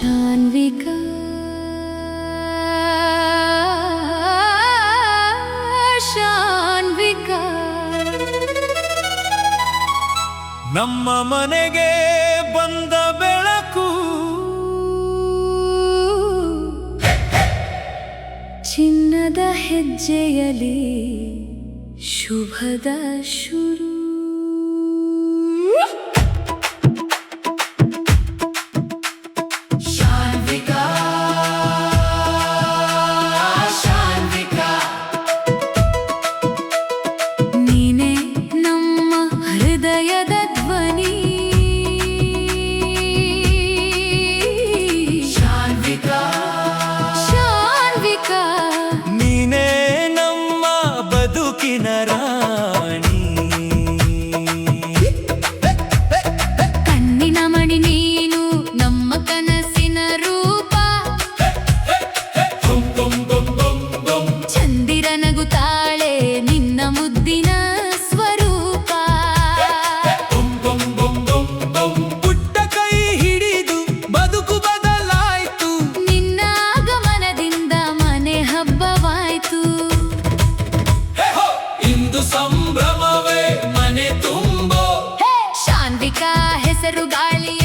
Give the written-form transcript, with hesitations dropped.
ಶಾನ್ವಿಕಾ ಶಾನ್ವಿಕಾ ನಮ್ಮ ಮನೆಗೆ ಬಂದ ಬೆಳಕು ಚಿನ್ನದ ಹೆಜ್ಜೆಯಲಿ ಶುಭದ ಶುರು ಶಾನ್ವಿಕಾ ಶಾನ್ವಿಕಾ ನೀನೇ ನಮ್ಮ ಹೃದಯದ ಧ್ವನಿ ಶಾನ್ವಿಕಾ ಶಾನ್ವಿಕಾ ನೀನೇ ನಮ್ಮ ಬದುಕಿನ ರಾಣಿ ಕಣ್ಣಿನ ಮಣಿ ನೀನು ನಮ್ಮ ಕನಸಿನ ರೂಪ ಚಂದಿರ ನಗುತ್ತಾಳೆ ನಿನ್ನ ಮುದ್ದಿನ ಸ್ವರೂಪ ಪುಟ್ಟ ಕೈ ಹಿಡಿದು ಬದುಕು ಬದಲಾಯ್ತು ನಿನ್ನ ಆಗಮನದಿಂದ ಮನೆ ಹಬ್ಬವಾಯ್ತು ಇಂದು ಸಂಭ್ರಮವೇ ಮನೆ ತುಂಬೋ ಶಾನ್ವಿಕಾ ಹೆಸರು ಗಾಳಿ